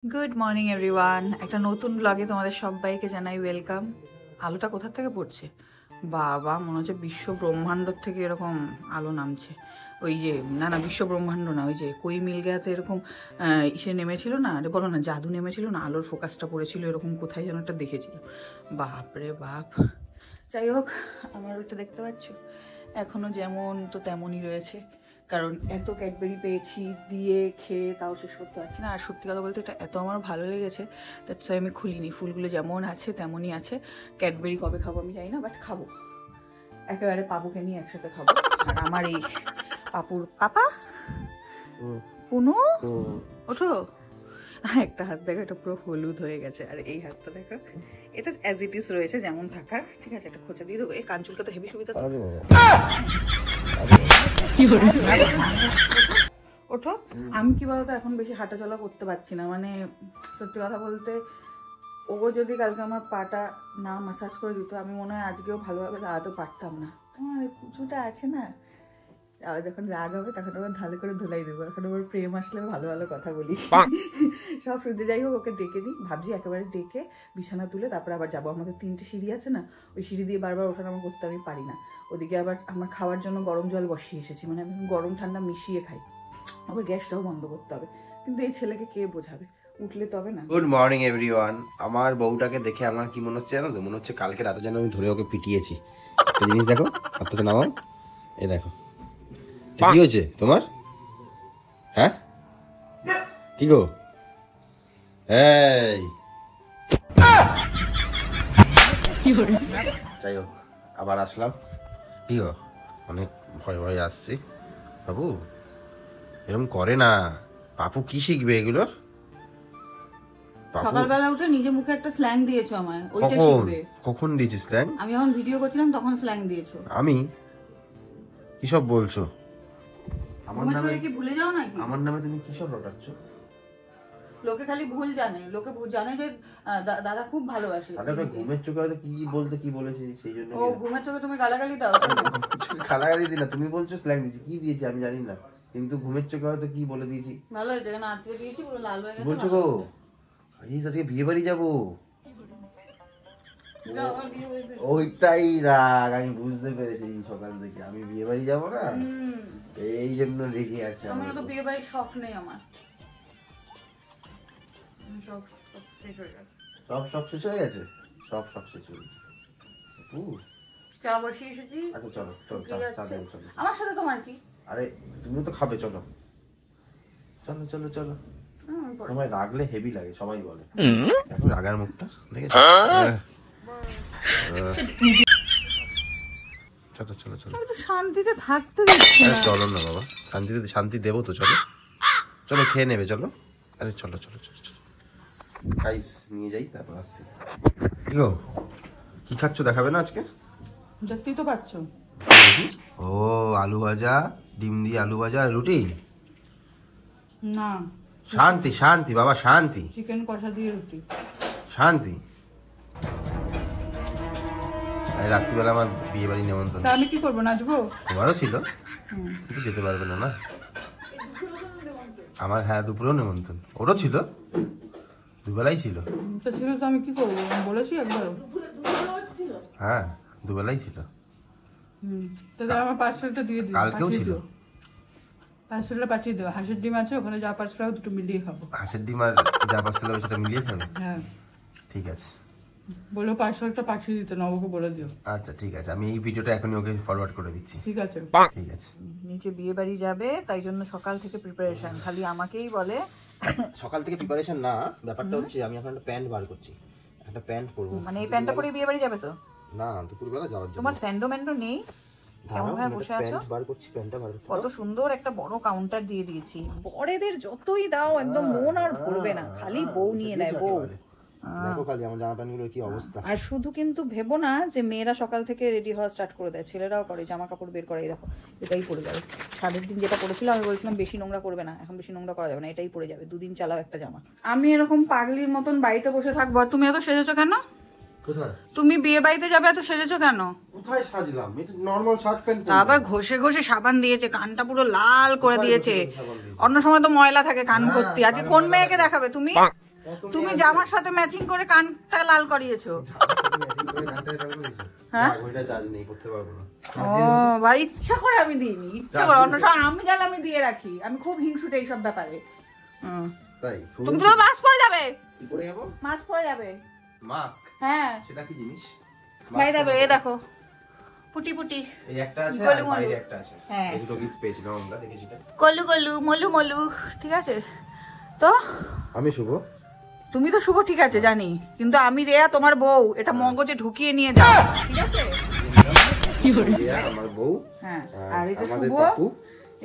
Good morning everyone, একটা নতুন ব্লগে তোমাদের সবাইকে জানাই ওয়েলকাম। আলোটা কোথা থেকে পড়ছে বাবা, মনে হচ্ছে বিশ্ব ব্রহ্মাণ্ডর থেকে এরকম আলো নামছে। ওই যে না বিশ্ব ব্রহ্মাণ্ড না, ওই যে কই মিল গেয়াতে এরকম ইসে নেমেছিল না, আরে বলো না জাদু নেমেছিল না, আলোর ফোকাসটা পড়েছিল এরকম, কোথায় যেন একটা দেখেছিল। বাপ রে বাপ। যাই হোক, আমার ওইটা দেখতে পাচ্ছ এখনো যেমন তো তেমনই রয়েছে, কারণ এত ক্যাডবেরি পেয়েছি দিয়ে খেয়ে তাও শেষ করতে পারছি না। আর সত্যি কথা বলতে এটা এত আমার ভালো লেগেছে, দ্যাটস ওয়াই আমি খুলিনি। ফুলগুলো যেমন আছে তেমনই আছে। ক্যাডবেরি কবে খাবো আমি জানি না, বাট খাবো একেবারে, পাপুকে নিয়ে একসাথে খাবো। আর আমার এই পাপুর পাপা পুনু ওঠো, একটা হাত দেখো এটা পুরো হলুদ হয়ে গেছে, আর এই হাতটা দেখো এটা অ্যাজ ইট ইজ রয়েছে যেমন থাকার। ঠিক আছে, একটা খোঁচা দিয়ে দেবো। এই কান চুলকাতে হেভি সুবিধা। ওঠো। আমি কি বলতো এখন বেশি হাঁটাচলা করতে পারছি না, মানে সত্যি কথা বলতে ও যদি কালকে আমার পাটা না মাসাজ করে দিত, আমি মনে হয় আজকেও ভালোভাবে দাঁড়াতে পারতাম না। তোমার কিছুটা আছে না, আবার যখন রাগ হবে তখন আবার ভালো করে ধুলাই দেবো। এখন আবার প্রেম আসলে ভালো ভালো কথা বলি সব শুনতে। যাই হোক, ওকে ডেকে দিই, ভাবছি একেবারে ডেকে বিছানা তুলে তারপরে আবার যাবো। আমাদের 3টে সিঁড়ি আছে না, ওই সিঁড়ি দিয়ে বারবার ওঠানামা করতে আমি পারি না। ওদিকে আবার আমার খাওয়ার জন্য গরম জল বসিয়ে এসেছি, মানে আমি গরম ঠান্ডা মিশিয়ে খাই। আবার গ্যাসটাও বন্ধ করতে হবে, কিন্তু এই ছেলেকে কে বোঝাবে, উঠলে তবে না। Good morning everyone. আমার বউটাকে দেখে আমার কি মনে হচ্ছে জানো তো? মনে হচ্ছে কালকে রাতে যেন আমি ধরে ওকে পিটিয়েছি। একটা জিনিস দেখো, হাতটা নামাও, এই দেখো কি হয়েছে তোমার? হ্যাঁ কি গো? এই যাই হোক, আবার আসলাম। কি গো, অনেক ভয় ভয় আসছি। বাবু এরকম করে না, পাপু কি শিখবে এগুলো? সকালবেলা উঠে নিজে মুখে একটা স্ল্যাং দিয়েছো আমায়, ওইটা কখন শিখবে। কখন দিয়েছি স্ল্যাং? আমি যখন ভিডিও করছিলাম তখন স্ল্যাং দিয়েছো। আমি কি সব বলছো? আমার নামে কি ভুলে যাও নাকি? আমার নামে তুমি কি সব রটাচ্ছ? লোকে খালি ভুল জানে, লোকে জানে যে দাদা খুব ভালোবাসে। আরে ঘুমের চোখে হয়তো কি বলতে কি বলেছি সেই জন্য। ও ঘুমের চোখে তুমি গালাগালি দাও? গালাগালি দিই না, তুমি বলছো স্ল্যাং দিয়েছি। কি দিয়েছি আমি জানি না, কিন্তু ঘুমের চোখে হয়তো কি বলে দিয়েছি। ভালো হয়েছে, কেন আজকে দিয়েছি পুরো লাল হয়ে গেছে। বলছো গো, এই আজকে বিয়ে বাড়ি যাবো, ওইটাই রাগ। আমি বুঝতে পেরেছি সকাল থেকে আমি বিয়ে বাড়ি যাবো না, এই জন্য রেগে আছে। আমি তো বিয়ে বাড়ির শখ নেই আমার, সব শখ শেষ হয়ে গেছে। সব শখ শেষ হয়ে গেছে, সব শখ শেষ হয়ে গেছে। চা বসিয়ে এসেছি। আচ্ছা চলো চলো, চা দেবো চলো। আমার সাথে তোমার কি? আরে তুমিও তো খাবে, চলো চলো চলো চলো। সবাই রাগলে হেভি লাগে, সবাই বলে। এখন রাগার মুখটা দেখেছো? চলো চলো চলো, একটু শান্তিতে থাকতে দিচ্ছি না। চলো না বাবা, শান্তি দেবো তো, চলো চলো খেয়ে নেবে, চলো। আরে চলো চলো চলো চলো, খাইস নিয়ে যাই তারপর আসছি। কি গো, কি খাচ্ছ দেখাবে না আজকে? দেখতেই তো পাচ্ছ। ও আলু ভাজা, ডিম দিয়ে আলু ভাজা, রুটি। না শান্তি শান্তি বাবা, শান্তি। চিকেন কষা দিয়ে রুটি, শান্তি। রাত্রিবেলা আমার বিয়ে বাড়ি নেমন্তন্ন। আমি কি করবো, নাচবো? তোমারও ছিল, কিন্তু যেতে পারবে না। না আমার, হ্যাঁ দুপুরেও নেমন্তন্ন, ওরও ছিল, দুবেলাই ছিল। ছিল তো আমি কি করবো, বলেছি একবারও। হ্যাঁ দুবেলাই ছিল। তাহলে আমার পার্সেলটা দিয়ে দিও। কালকেও ছিল। পার্সেলটা পাঠিয়ে দেবো। হাঁসের ডিম আছে ওখানে, যা পার্সেল হবে দুটো মিলিয়ে খাবো। হাঁসের ডিম আর যা পার্সেল হবে সেটা মিলিয়ে খাবে? হ্যাঁ ঠিক আছে, বলো পার্সেলটা পাঠিয়ে দিতে, নবকে বলে দিও। আচ্ছা ঠিক আছে, আমি এই ভিডিওটা এখনই ওকে ফরওয়ার্ড করে দিচ্ছি। ঠিক আছে ঠিক আছে। নিচে বিয়ে বাড়ি যাবে, তাই জন্য সকাল থেকে প্রিপারেশন, খালি আমাকেই বলে। সকাল থেকে প্রিপারেশন না, ব্যাপারটা হচ্ছে আমি এখন একটা প্যান্ট বার করছি, একটা প্যান্ট পরবো। মানে এই প্যান্টটা পরে বিয়ে বাড়ি যাবে তো? না দুপুরবেলা যাওয়ার জন্য। তোমার স্যান্ডো ম্যান্ডো নেই? কেমন ভাবে বসে আছো? বার করছি, প্যান্টটা বার করছি। কত সুন্দর একটা বড় কাউন্টার দিয়ে দিয়েছি। বড়দের যতই দাও একদম মন আর ভরবে না, খালি বউ নিয়ে নেয়, বউ। দেখো খালি আমার জামা প্যান্টগুলোর কি অবস্থা। আর শুধু কিন্তু ভেবো না যে মেয়েরা সকাল থেকে রেডি হওয়া স্টার্ট করে দেয়, ছেলেরাও করে। জামা কাপড় বের করে, দেখো এটাই পরে যাবে। সাদের দিন যেটা পরেছিলাম আমি বলেছিলাম বেশি নোংরা করবে না, এখন বেশি নোংরা করা যাবে না, এটাই পরে যাবে। 2 দিন চালাও একটা জামা। আমি এরকম পাগলির মতন বাড়িতে বসে থাকবো, আর তুমি এত সেজেছো কেন? কোথায় তুমি বিয়ে বাড়িতে যাবে, এত সেজেছো কেন? কোথায় সাজলাম? এটা নরমাল শার্ট প্যান্ট। আবার ঘষে ঘষে সাবান দিয়েছে, কানটা পুরো লাল করে দিয়েছে। অন্য সময় তো ময়লা থাকে কান ভর্তি। আজকে কোন মেয়েকে দেখাবে তুমি? তুমি জামার সাথে ম্যাচিং করে কানটা লাল করিয়েছো। হ্যাঁ ও ভাই, ইচ্ছা করে আমি দিইনি, ইচ্ছা করে। অন্য সময় আমি গেলে আমি দিয়ে রাখি, আমি খুব হিংসুটে এইসব ব্যাপারে। তুমি তো মাস্ক পরে যাবে, মাস্ক পরে যাবে। মাস্ক? হ্যাঁ। সেটা কি জিনিস? ভাই দেখো, এই দেখো পুটি পুটি, এই একটা আছে আর বাইরে একটা আছে। হ্যাঁ, এই দুটো গিফট পেয়েছিলাম আমরা, দেখেছি এটা। কলু কলু মলু মলু, ঠিক আছে তো? আমি শুভ। তুমি তো শুভ, ঠিক আছে জানি, কিন্তু আমি রেয়া তোমার বউ, এটা মগজে ঢুকিয়ে নিয়ে যাও, ঠিক আছে? আমার বউ। হ্যাঁ, আর এটা আমাদের শুভ, পাপু।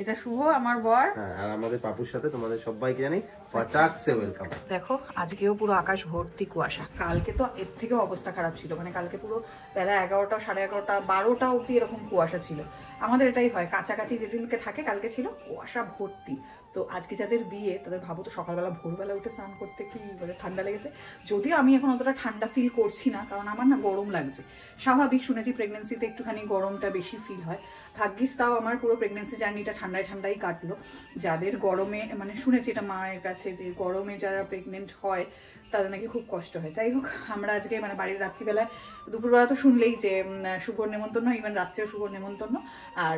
এটা শুভ আমার বর। হ্যাঁ, আর আমাদের পাপুর সাথে তোমাদের সবাইকে জানাই ফাটাকসে ওয়েলকাম। দেখো আজকেও পুরো আকাশ ভর্তি কুয়াশা। কালকে তো এর থেকেও অবস্থা খারাপ ছিল, মানে কালকে পুরো বেলা 11টা, 11:30, 12টা অবধি এরকম কুয়াশা ছিল। আমাদের এটাই হয়, কাছাকাছি যেদিনকে থাকে, কালকে ছিল কুয়াশা ভর্তি। তো আজকে যাদের বিয়ে তাদের ভাবো তো, সকালবেলা ভোরবেলা উঠে স্নান করতে কি মানে ঠান্ডা লেগেছে। যদিও আমি এখন অতটা ঠান্ডা ফিল করছি না, কারণ আমার না গরম লাগছে। স্বাভাবিক, শুনেছি প্রেগনেন্সিতে একটুখানি গরমটা বেশি ফিল হয়। ভাগ্যিস তাও আমার পুরো প্রেগনেন্সি জার্নিটা ঠান্ডায় ঠান্ডাই কাটলো। যাদের গরমে, মানে শুনেছি এটা মায়ের কাছে, যে গরমে যারা প্রেগনেন্ট হয় তাদের নাকি খুব কষ্ট হয়। যাই হোক, আমরা আজকে মানে বাড়ির রাত্রিবেলায়, দুপুরবেলা তো শুনলেই যে শুভর নেমন্তন্ন, ইভেন রাত্রেও শুভর নেমন্তন্ন, আর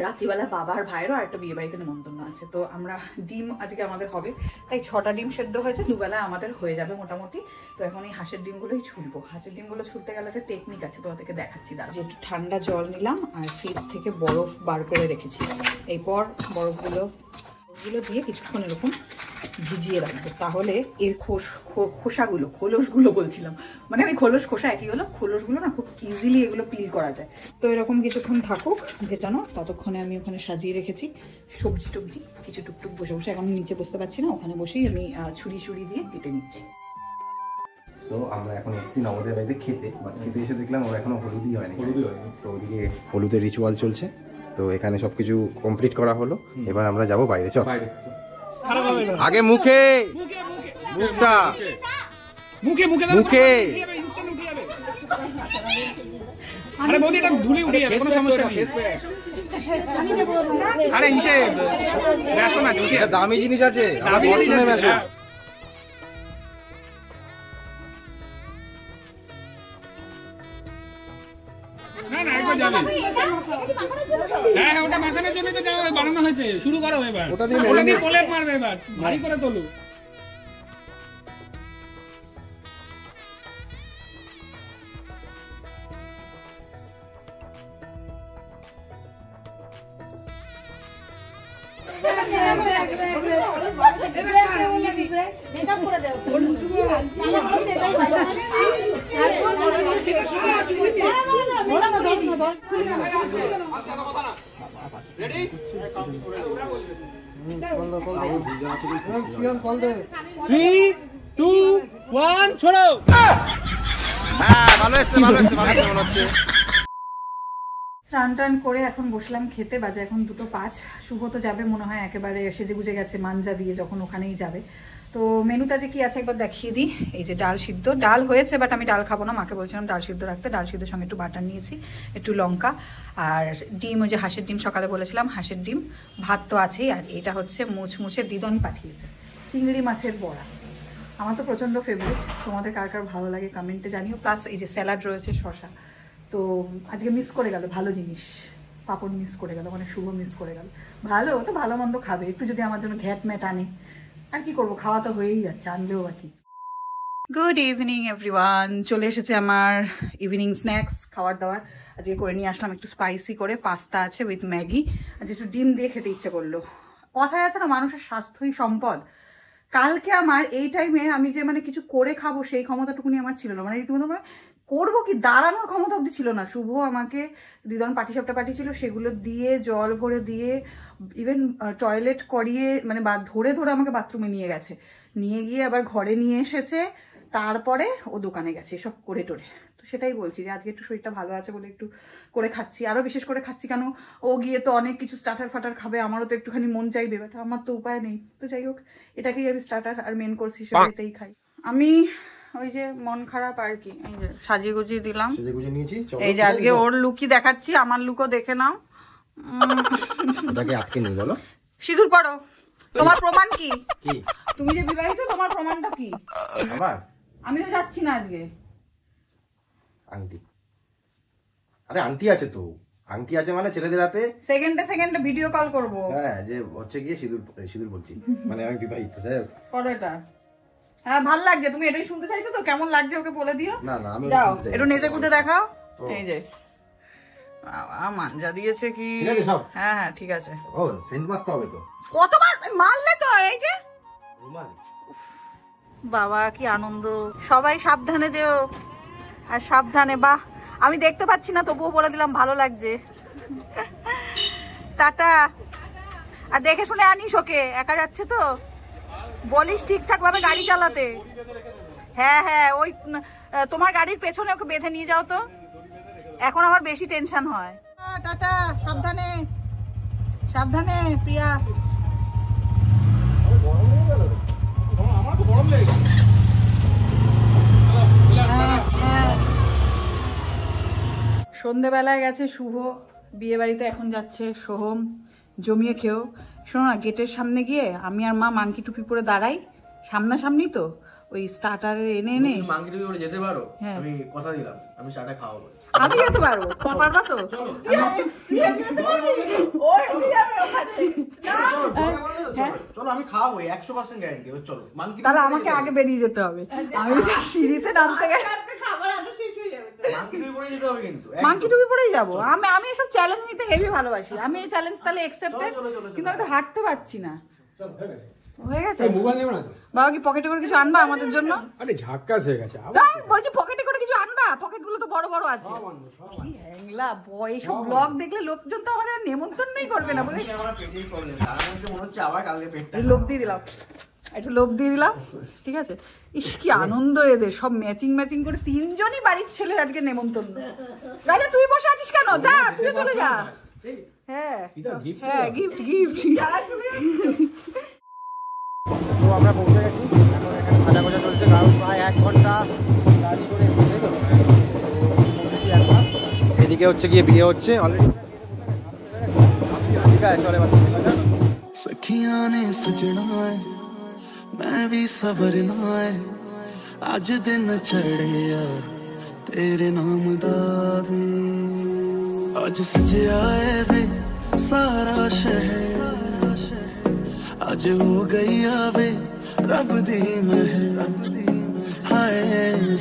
রাত্রিবেলা বাবার ভাইয়েরও একটা বিয়ে বাড়িতে নেমন্তন্ন আছে। তো আমরা ডিম আজকে আমাদের হবে, তাই 6টা ডিম সেদ্ধ হয়েছে, দুবেলা আমাদের হয়ে যাবে মোটামুটি। তো এখন এই হাঁসের ডিমগুলোই ছুলবো। হাঁসের ডিমগুলো ছুলতে গেলে একটা টেকনিক আছে, তোমাদেরকে দেখাচ্ছি। দাঁড়া, যে একটু ঠান্ডা জল নিলাম আর ফ্রিজ থেকে বরফ বার করে রেখেছি। এরপর বরফগুলো দিয়ে কিছুক্ষণ এরকম ভিজিয়ে রাখবো, তাহলে এর খোসাগুলো বলছিলাম, মানে আমি খোসা একই হলো, খোলসগুলো না খুব ইজিলি এগুলো পিল করা যায়। তো এরকম কিছুক্ষণ থাকুক ভেজানো, ততক্ষণে আমি ওখানে সাজিয়ে রেখেছি সবজি টবজি কিছু, টুকটুক বসে বসে। এখন নিচে বসতে পারছি না, ওখানে বসেই আমি ছুরি দিয়ে কেটে নিচ্ছি। সো আমরা এখন এসেছি নবদের বাড়িতে খেতে, বাট খেতে এসে দেখলাম ওরা এখনো হলুদই হয়নি। তো ওদিকে হলুদের রিচুয়াল চলছে, তো এখানে সবকিছু কমপ্লিট করা হলো। এবার আমরা যাব বাইরে। চল, আগে মুখে মুখটা মুখে আরে বৌদি এটা ধুলে উঠে যাবে, কোনো সমস্যা নেই। আরে ইসে বেসন আছে, এটা দামি জিনিস আছে, ফরচুনের বেসন। না না একবার যাবে। হ্যাঁ হ্যাঁ, ওটা মাখানোর জন্য তো বানানো হয়েছে। শুরু করো এবার, ওটা দিয়ে প্রলেপ মারবে, এবার ভারী করে তোলো। স্নান টান করে এখন বসলাম খেতে। বাজে এখন 2:05। শুভ তো যাবে মনে হয়, একেবারে সেজে গুজে গেছে মাঞ্জা দিয়ে, যখন ওখানেই যাবে। তো মেনুতে যে কি আছে একবার দেখিয়ে দিই। এই যে ডাল সিদ্ধ, ডাল হয়েছে বাট আমি ডাল খাবো না, মাকে বলছিলাম ডাল সিদ্ধ রাখতে। ডাল সিদ্ধের সঙ্গে একটু বাটার নিয়েছি, একটু লঙ্কা, আর ডিম, ওই যে হাঁসের ডিম সকালে বলেছিলাম, হাঁসের ডিম। ভাত তো আছেই, আর এটা হচ্ছে মুচমুচে দিদন পাঠিয়েছে চিংড়ি মাছের বড়া। আমার তো প্রচণ্ড ফেভারিট, তোমাদের কার কার ভালো লাগে কমেন্টে জানিও। প্লাস এই যে স্যালাড রয়েছে, শসা। তো আজকে মিস করে গেল ভালো জিনিস, পাপড় মিস করে গেল, মানে শুভ মিস করে গেল। ভালো তো ভালো মন্দ খাবে, একটু যদি আমার জন্য ঘ্যাট ম্যাট আনে, আর কি করবো, খাওয়া তো হয়েই যাচ্ছে, আনলেও বাকি। গুড ইভিনিং এভরিওয়ান, চলে এসেছে আমার ইভিনিং স্ন্যাক্স খাবার দাবার। আজকে করে নিয়ে আসলাম একটু স্পাইসি করে, পাস্তা আছে উইথ ম্যাগি, আজ একটু ডিম দিয়ে খেতে ইচ্ছে করলো। কথায় আছে না, মানুষের স্বাস্থ্যই সম্পদ। কালকে আমার এই টাইমে আমি যে মানে কিছু করে খাবো সেই ক্ষমতাটুকুনি আমার ছিল না, মানে রীতিমতো মানে করবো কি, দাঁড়ানোর ক্ষমতা অব্দি ছিল না। শুভ আমাকে দিদন পাটিসাপটা পাঠিয়েছিল, সেগুলো দিয়ে জল ভরে দিয়ে ইভেন টয়লেট করিয়ে, মানে ধরে ধরে আমাকে বাথরুমে নিয়ে গেছে, নিয়ে গিয়ে আবার ঘরে নিয়ে এসেছে, তারপরে ও দোকানে গেছে এসব করে টোরে। তো সেটাই বলছি যে আজকে একটু শরীরটা ভালো আছে বলে একটু করে খাচ্ছি। আরও বিশেষ করে খাচ্ছি কেন, ও গিয়ে তো অনেক কিছু স্টার্টার ফাটার খাবে, আমারও তো একটুখানি মন চাইবে, বাট আমার তো উপায় নেই। তো যাই হোক, এটাকেই আমি স্টার্টার আর মেন কোর্স হিসেবে এটাই খাই আমি। ওই যে মন খারাপ আর কি, এই যে সাজিয়ে গুজিয়ে দিলাম, এই যে আজকে ওর লুকই দেখাচ্ছি, আমার লুকও দেখে নাও। আটকে নিয়ে বলো, সিঁদুর পরো, তোমার প্রমাণ কি? কি তুমি যে বিবাহিত, তোমার প্রমাণটা কি? আমার আমি তো যাচ্ছি না আজকে। আংটি, আরে আংটি আছে তো, আংটি আছে মানে ছেলেদের হাতে সেকেন্ডে ভিডিও কল করব। হ্যাঁ, যে হচ্ছে গিয়ে সিঁদুর বলছি, মানে আমি বিবাহিত। যাই হোক, করো এটা। হ্যাঁ, ভালো লাগছে। তুমি এটাই শুনতে চাইছো তো? কেমন লাগছে ওকে বলে দিও। না না, আমি যাও একটু নেচে কুদে দেখাও। এই যে মাঞ্জা দিয়েছে কি? ঠিক আছে সব? হ্যাঁ হ্যাঁ ঠিক আছে। ও সেন্ট মারতে হবে তো? কতবার মারলে তো? এই যে রুমাল। বাবা কি আনন্দ। সবাই সাবধানে যেও, আর সাবধানে। বাহ, আমি দেখতে পাচ্ছি না তবুও বলে দিলাম ভালো লাগছে। টাটা। আর দেখে শুনে আনিস ওকে, একা যাচ্ছে তো, বলিস ঠিকঠাক ভাবে গাড়ি চালাতে। হ্যাঁ হ্যাঁ, ওই তোমার গাড়ির পেছনে ওকে বেঁধে নিয়ে যাও তো, এখন আমার বেশি টেনশন হয়। টাটা, সাবধানে সাবধানে প্রিয়া। সন্ধেবেলায় গেছে শুভ বিয়ে বাড়িতে, এখন যাচ্ছে সোহম। জমিয়ে খেয়েও। শোনো না, গেটের সামনে গিয়ে আমি আর মা মাংকি টুপি পরে দাঁড়াই, সামনাসামনি তো, ওই স্টার্টারে এনে এনে। মাংকি টুপি পরে যেতে পারো? হ্যাঁ। আমি কথা দিলাম, আমি স্টার্টার খাওয়াবো। আমি যেতে পারবো, তোমার পারবা তো? চলো আমি খাওয়াবো, 100% গ্যারান্টি। চলো মাংকি তাহলে আমাকে আগে বেরিয়ে যেতে হবে, আমি সিঁড়িতে নামতে গেলে মাংকি টুপি পরে যেতে হবে কিন্তু। মাংকি টুপি পরেই যাবো। আমি এসব চ্যালেঞ্জ নিতে হেভি ভালোবাসি। আমি এই চ্যালেঞ্জ তাহলে একসেপ্টেড, কিন্তু আমি তো হাঁটতে পারছি না। হয়ে গেছে? মোবাইল নেব না তো? বাবা কি পকেটে করে কিছু আনবা আমাদের জন্য? আরে ঝাক্কাস হয়ে গেছে। বলছি পকেটে করে কিছু আনবা, পকেট গুলো তো বড় বড় আছে। কি হ্যাংলা বয়, এসব ব্লগ দেখলে লোকজন তো আমাদের নেমন্তন্নই করবে না বলে। আমার পেটেই প্রবলেম, তার মধ্যে মনে হচ্ছে আবার কালকে পেটটা। লোভ দিয়ে দিলাম, একটু লোভ দিয়ে দিলাম, ঠিক আছে। ইস কি আনন্দ এদের, সব ম্যাচিং ম্যাচিং করে, তিনজনই বাড়ির ছেলে আজকে নেমন্তন্ন। রাজা তুই বসে আছিস কেন? যা, তুই চলে যা। হ্যাঁ হ্যাঁ, গিফট গিফট। তো আমরা পৌঁছে গেছি, এখন এখানে সাজা গোজা চলছে, কারণ প্রায় 1 ঘন্টা গাড়ি করে এসেছে তো। এদিকে হচ্ছে গিয়ে বিয়ে হচ্ছে অলরেডি। ঠিক আছে, চলে सखियां ने सजना है मैं भी सवरना है अज दिन चढ़े यार तेरे नाम दा वे अज सजया है वे सारा शहर अज हो गई आवे रब दी महर हाय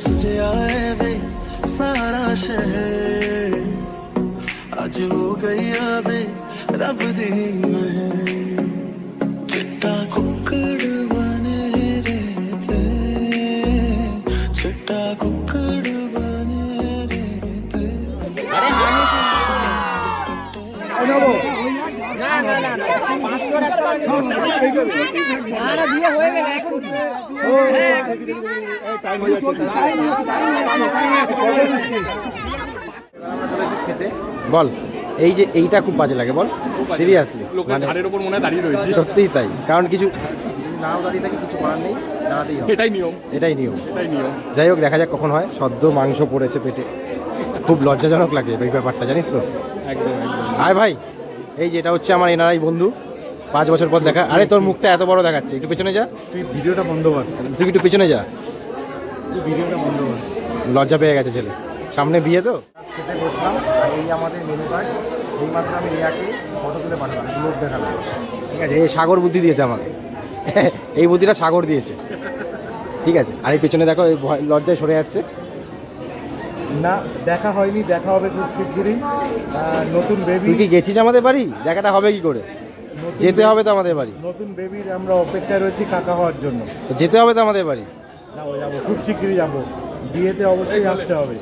सजया है वे सारा शहर अज हो गई आवे रब दी महर चिट्टा कुक्कड़ बने रहते चिट्टा कुक्कड़ बने रहते বিয়ে হয়ে গেলে এখন বল, এই যে এইটা খুব বাজে লাগে, বল সিরিয়াসলি, মানে ধারের উপর মনে দাঁড়িয়ে রয়েছে। সত্যিই তাই, কারণ কিছু নাও দাঁড়িয়ে থাকে, কিছু করার নেই, দাঁড়াতেই হবে, এটাই নিয়ম, এটাই নিয়ম। এটাই নিয়ম। যাই হোক, দেখা যাক কখন হয়। সদ্য মাংস পড়েছে পেটে, খুব লজ্জাজনক লাগে এই ব্যাপারটা, জানিস তো। একদম একদম। আয় ভাই, এই যে এটা হচ্ছে আমার এনআরআই বন্ধু, 5 বছর পর দেখা। আরে তোর মুখটা এত বড় দেখাচ্ছে, একটু পেছনে যা, তুই ভিডিওটা বন্ধ কর, তুই একটু পেছনে যা, তুই ভিডিওটা বন্ধ কর। লজ্জা পেয়ে গেছে ছেলে, সামনে বিয়ে তো। খেতে বসলাম, আর এই আমাদের মেনু কার্ড। এই মাত্র আমি রিয়াকে ফটো তুলে পাঠালাম, লোক দেখালাম, ঠিক আছে। এই সাগর বুদ্ধি দিয়েছে আমাকে, এই বুদ্ধিটা সাগর দিয়েছে, ঠিক আছে। আর এই পেছনে দেখো, এই লজ্জায় সরে যাচ্ছে। না, দেখা হয়নি, দেখা হবে খুব শিগগিরই। নতুন বেবি, তুই কি গেছিস আমাদের বাড়ি? দেখাটা হবে কি করে? যেতে হবে তো আমাদের বাড়ি, নতুন বেবির আমরা অপেক্ষায় রয়েছি কাকা হওয়ার জন্য। তো যেতে হবে তো আমাদের বাড়ি। না, ও যাবো, খুব শিগগিরই যাবো, বিয়েতে অবশ্যই আসতে হবে।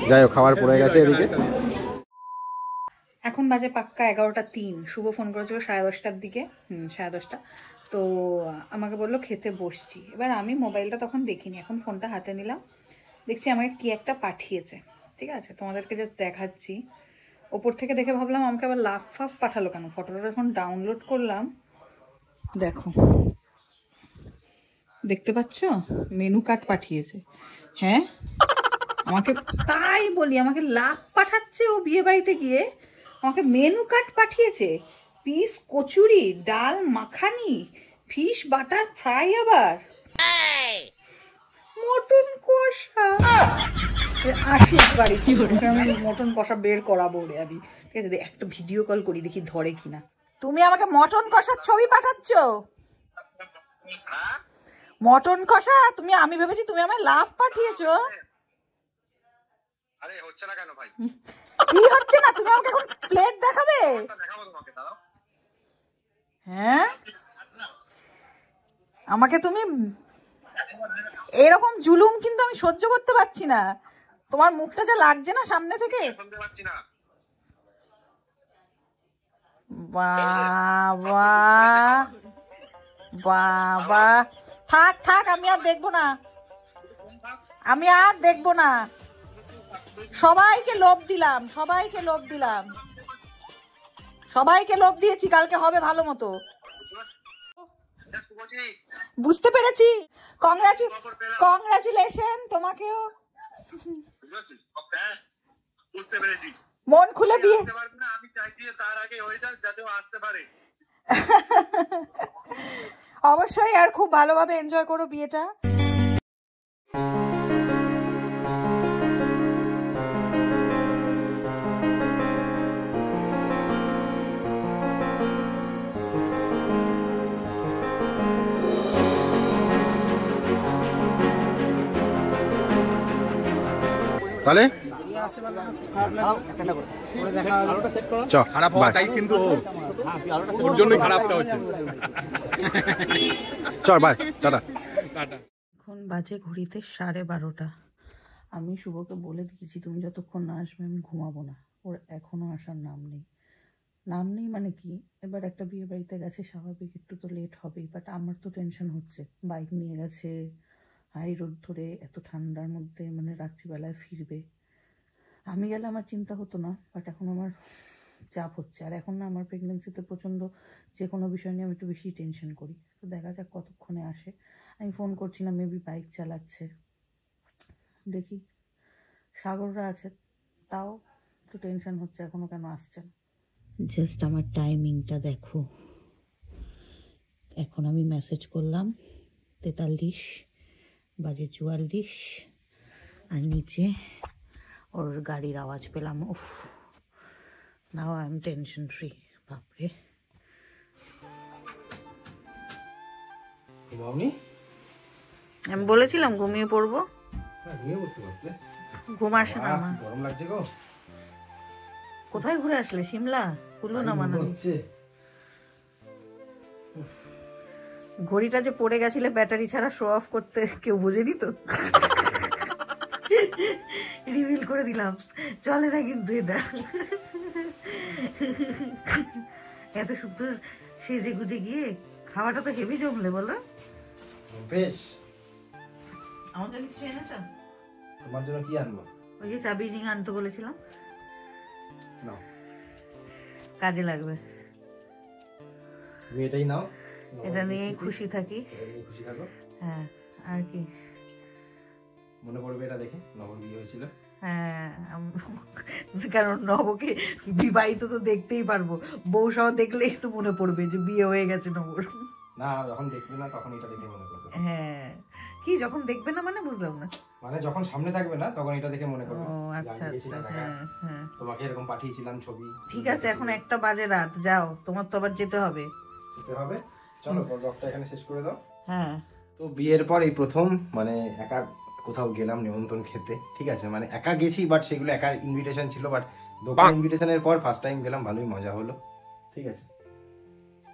যাই হোক, খাবার পড়ে গেছে এদিকে। এখন বাজে পাক্কা 11:03। শুভ ফোন করেছিল 10:30টার দিকে, 10:30। তো আমাকে বললো খেতে বসছি। এবার আমি মোবাইলটা তখন দেখিনি, এখন ফোনটা হাতে নিলাম, দেখছি আমাকে কি একটা পাঠিয়েছে, ঠিক আছে। তোমাদেরকে জাস্ট দেখাচ্ছি। ওপর থেকে দেখে ভাবলাম আমাকে আবার লাফ ফাফ পাঠালো কেন। ফটোটা যখন ডাউনলোড করলাম, দেখো, দেখতে পাচ্ছ, মেনু কার্ড পাঠিয়েছে। হ্যাঁ, আমাকে তাই বলি, আমাকে লাভ পাঠাচ্ছে ও বিয়ে বাড়িতে গিয়ে, আমাকে মেনু কার্ড পাঠিয়েছে। পিস কচুরি, ডাল মাখানি, ফিশ বাটার ফ্রাই, আবার মটন কষা। আসুক বাড়ি, আমি মটন কষা বের করাবো রে আমি। ঠিক আছে, একটা ভিডিও কল করি, দেখি ধরে কিনা। তুমি আমাকে মটন কষার ছবি পাঠাচ্ছ? মটন কষা তুমি, আমি ভেবেছি তুমি আমায় লাভ পাঠিয়েছো। আরে হচ্ছে না কেন ভাই? কি হচ্ছে না? তুমি আমাকে এখন প্লেট দেখাবে? দেখাবো তোমাকে, দাঁড়াও। হ্যাঁ, আমাকে তুমি এরকম জুলুম কিন্তু আমি সহ্য করতে পারছি না। তোমার মুখটা যা লাগছে না সামনে থেকে। শুনতে পাচ্ছি না। বাবা বাবা, থাক থাক, আমি আর দেখবো না, আমি আর দেখবো না। সবাইকে লোভ দিলাম, সবাইকে লোভ দিলাম, সবাইকে লোভ দিয়েছি, কালকে হবে ভালো মতো। বুঝতে পেরেছি। কংগ্রাচুলেশন তোমাকেও। বুঝতে পেরেছি। মন খুলে বিয়ে। আমি চাইছি তার আগে হয়ে যাক, যাতে ও আসতে পারে। অবশ্যই, আর খুব ভালোভাবে এনজয় করো বিয়েটা। তাহলে খারাপ হওয়া তাই কিন্তু ওর জন্যই খারাপটা হচ্ছে। চল বাই, টাটা। এখন বাজে ঘড়িতে 12:30। আমি শুভকে বলে দিয়েছি তুমি যতক্ষণ না আসবে আমি ঘুমাবো না। ওর এখনো আসার নাম নেই। নাম নেই মানে কি, এবার একটা বিয়ে বাড়িতে গেছে, স্বাভাবিক একটু তো লেট হবেই, বাট আমার তো টেনশন হচ্ছে। বাইক নিয়ে গেছে হাই রোড ধরে, এত ঠান্ডার মধ্যে, মানে রাত্রিবেলায় ফিরবে। আমি গেলে আমার চিন্তা হতো না, বাট এখন আমার চাপ হচ্ছে। আর এখন না আমার প্রেগনেন্সিতে প্রচণ্ড যে কোনো বিষয় নিয়ে আমি একটু বেশি টেনশন করি। তো দেখা যাক কতক্ষণে আসে। আমি ফোন করছি না, মেবি বাইক চালাচ্ছে, দেখি। সাগররা আছে, তাও একটু টেনশন হচ্ছে এখনও কেন আসছে না। জাস্ট আমার টাইমিংটা দেখো, এখন আমি মেসেজ করলাম 43 বাজে 44, আর নিচে ওর গাড়ির আওয়াজ পেলাম। উফ, now I am tension free. বাপরে, আমি বলেছিলাম ঘুমিয়ে পড়বো, ঘুম আসে না আমার। গরম লাগছে গো। কোথায় ঘুরে আসলে? সিমলা, কুলু না মানালি? ঘড়িটা যে পড়ে গেছিলে ব্যাটারি ছাড়া শো অফ করতে, কেউ বুঝেনি তো? রিভিল করে দিলাম, চলে না কিন্তু এটা। এত সুন্দর সেজে গুজে গিয়ে খাওয়াটা তো হেভি জমলে, বলো? বেশ। আমার জন্য কিছু এনেছ? তোমার জন্য কি আনবো? ওই যে চাবি রিং আনতে বলেছিলাম, নাও, কাজে লাগবে। তুমি এটাই নাও, এটা নিয়েই খুশি থাকি। খুশি থাকো। হ্যাঁ, আর কি মনে পড়বে এটা দেখে নবর বিয়ে হয়েছিল। হ্যাঁ, কারণ নবকে বিবাহিত তো দেখতেই পারবো, বউ সহ দেখলেই তো মনে পড়বে যে বিয়ে হয়ে গেছে নবর। না, যখন দেখবে না তখন এটা দেখে মনে করবে। হ্যাঁ, কি যখন দেখবে না মানে বুঝলাম না। মানে যখন সামনে থাকবে না তখন এটা দেখে মনে করবে। ও আচ্ছা আচ্ছা, হ্যাঁ হ্যাঁ, তোমাকে এরকম পাঠিয়েছিলাম ছবি। ঠিক আছে, এখন 1টা বাজে রাত, যাও, তোমার তো আবার যেতে হবে। যেতে হবে, চলো ব্লগটা এখানে শেষ করে দাও। হ্যাঁ, তো বিয়ের পর এই প্রথম মানে একা কোথাও গেলাম নিমন্ত্রণ খেতে। ঠিক আছে, মানে একা গেছি, বাট সেগুলো একার ইনভিটেশন ছিল, বাট দোকান ইনভিটেশনের পর ফার্স্ট টাইম গেলাম, ভালোই মজা হলো। ঠিক আছে,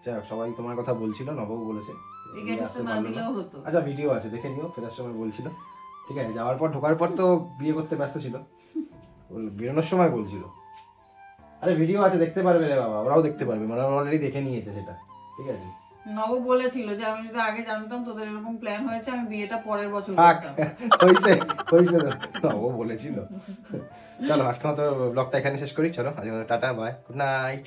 যাই হোক, সবাই তোমার কথা বলছিল, নবও বলেছে। আচ্ছা, ভিডিও আছে, দেখে নিও, ফেরার সময় বলছিল। ঠিক আছে, যাওয়ার পর ঢোকার পর তো বিয়ে করতে ব্যস্ত ছিল, বেরোনোর সময় বলছিল। আরে ভিডিও আছে, দেখতে পারবে রে বাবা, ওরাও দেখতে পারবে, মানে অলরেডি দেখে নিয়েছে সেটা। ঠিক আছে, নব বলেছিল যে আমি যদি আগে জানতাম তোদের এরকম প্ল্যান হয়েছে, আমি বিয়েটা পরের বছর করতাম। হইছে হইছে তো, ও বলেছিল। চলো আজকে মতো ব্লগটা এখানে শেষ করি। চলো আজকে টাটা, বাই, গুড নাইট।